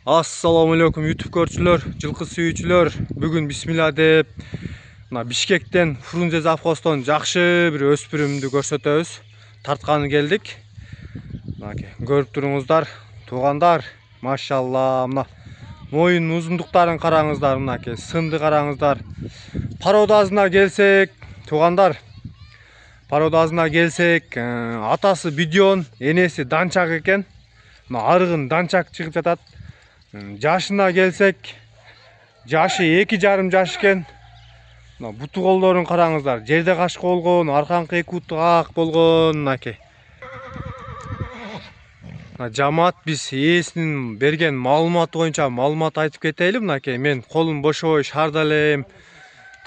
Assalamu alaikum YouTube көрчүлөр, жылкы сүйүүчүлөр. Бүгүн бисмилла деп мына Бишкектен Фрунзе завхоздон жакшы бир өспүрүмдү көрсөтөбүз. Тартканы келдик. Мына көрүп туруңуздар, туугандар, машалла. Мына моюн узундуктарын караңыздар, мына сынды караңыздар. Породасына келсек, туугандар, породасына келсек, атасы бидион, энеси данчак экен. Мына арыгын данчак чыгып жатат. Жашына келсек, жашы 2,5 жаш экен. Буту колдорун караңыздар. Жерде кашкы болгон, аркаңкы 2 буту ак болгон. Мынакей. Жамаат биз ээсинин берген маалыматы боюнча маалымат айтып кетели. Мынакей, мен колум бошобой шаарда элем,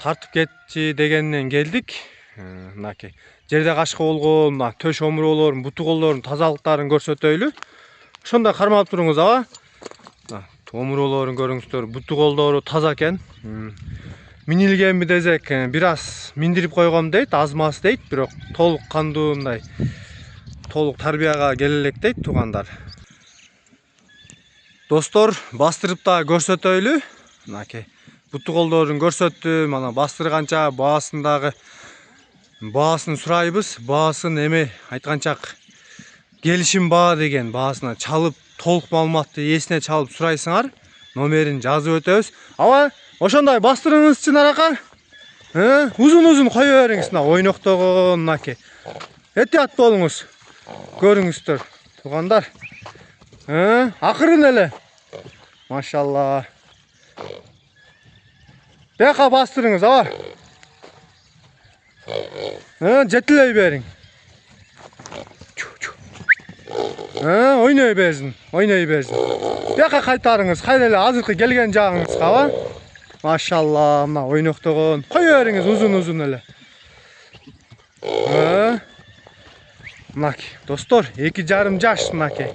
тартып кетчи дегенден келдик. Мынакей. Жерде кашкы болгон, төш омуроолорун, буту колдорун тазалыктарын көрсөтөйлү. Ошондой кармап туруңуз, аба. Омуроолорун көрүңүздөр, буту колдору таза экен. Минилгенби десек, бир аз миндирип койгом дейт, аз мас дейт, бирок толук кандуу мындай толук тарбияга келе элек дейт, туугандар. Достор, бастырып да көрсөтөйлү. Мынакей, буту колдорун көрсөттүм, ана бастырганча баасын сурайбыз. Баасын эме айтканчак келишим баа деген баасына чалып, толук маалыматты ээсине чалып сурайсыңар, номерин жазып өтөбүз. Аба, ошондой бастырыңызчы нарака. Узун кое бериңиз, ойноктогон, мынакей. Этият болуңуз. Көрүңүздөр, туугандар. Акырын эле. Машалла. Бияка бастырыңыз, аба. Жетилей бериң. Ойной берсин. Бияка кайтарыңыз, кайра эле азыркы келген жагыңызга, аба. Машалла, мына ойноктогон. Кое бериңиз узун эле. Мынакей, достор, 2,5 жаш мынакей.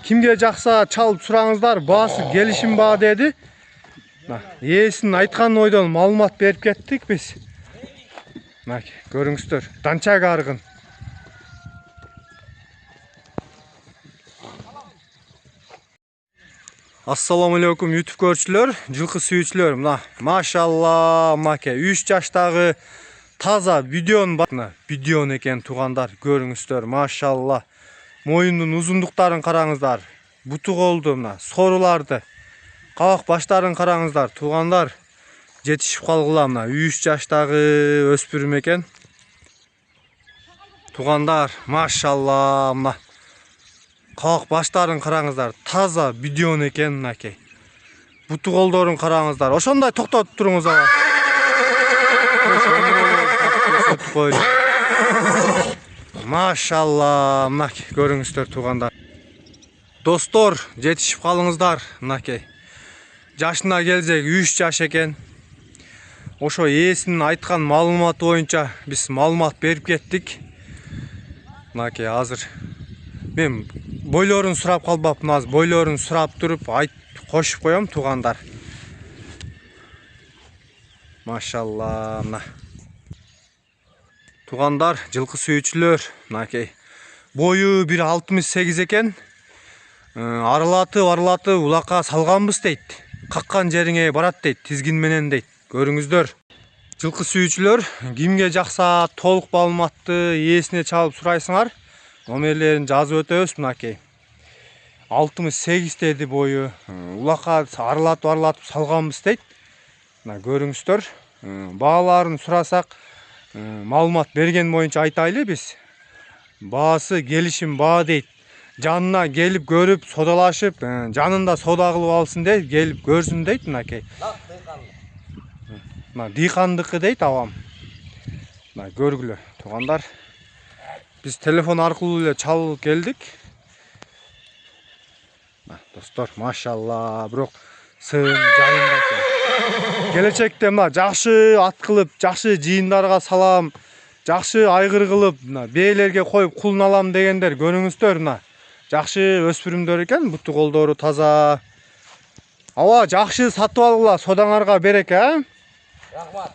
Кимге жакса чалып сураңыздар, баасы келишим баа деди. Ээсинин айткан ойдон маалымат берип кеттик биз. Мынакей, көрүңүздөр, данчак арыгын. Assalamu alaikum YouTube көрчүлөр, жылкы сүйүүчүлөр. Мына машалла, мынакей 3 жаштагы таза бидион бар. Бидион экен, туугандар, көрүңүздөр, машалла. Моюнун узундуктарын караңыздар. Буту колду, мына соруларды, кабак баштарын караңыздар, туугандар. Жетишип калгыла, мына 3 жаштагы өспүрүм экен. Туугандар, машалла, мына кабак баштарын караңыздар, таза бидион экен, мынакей. Буту колдорун караңыздар. Ошондой токтотуп туруңуз, аба. Машалла, мынакей, көрүңүздөр, туугандар. Достор, жетишип калыңыздар, мынакей. Жашына келсек 3 жаш экен. Ошо ээсинин айткан маалыматы боюнча биз маалымат берип кеттик. Мынакей, азыр мен бойлорун сурап калбапмын, аз бойлорун сурап туруп кошуп коем, туугандар. Машалла, мына. Туугандар, жылкы сүйүүчүлөр, мынакей. Бою 1,68 экен. Арылатып улакка салганбыз дейт. Каккан жериңе барат дейт, тизгин менен дейт. Көрүңүздөр. Жылкы сүйүүчүлөр, кимге жакса толук маалыматты ээсине чалып сурайсыңар, номерлерин жазып өтөбүз, мынакей. 68 деди бою. Улакка арылатып салганбыз дейт. Мына көрүңүздөр. Бааларын сурасак, маалымат берген боюнча айтайлы биз. Баасы келишим баа дейт. Жанына келип көрүп, содалашып, жанында сода кылып алсын дейт, келип көрсүн дейт, мынакей. Мына дыйкандыкы дейт, абам. Мына көргүлө, туугандар. Биз телефон аркылуу эле чалып келдик. Достор, машалла, бирок сын жайында экен. Келечекте мына жакшы ат кылып, жакшы жыйындарга салам, жакшы айгыр кылып, мына бээлерге коюп кулун алам дегендер көрүңүздөр, мына жакшы өспүрүмдөр экен, буту колдору таза. Аба, жакшы сатып алгыла, содаңарга береке, Рахмат.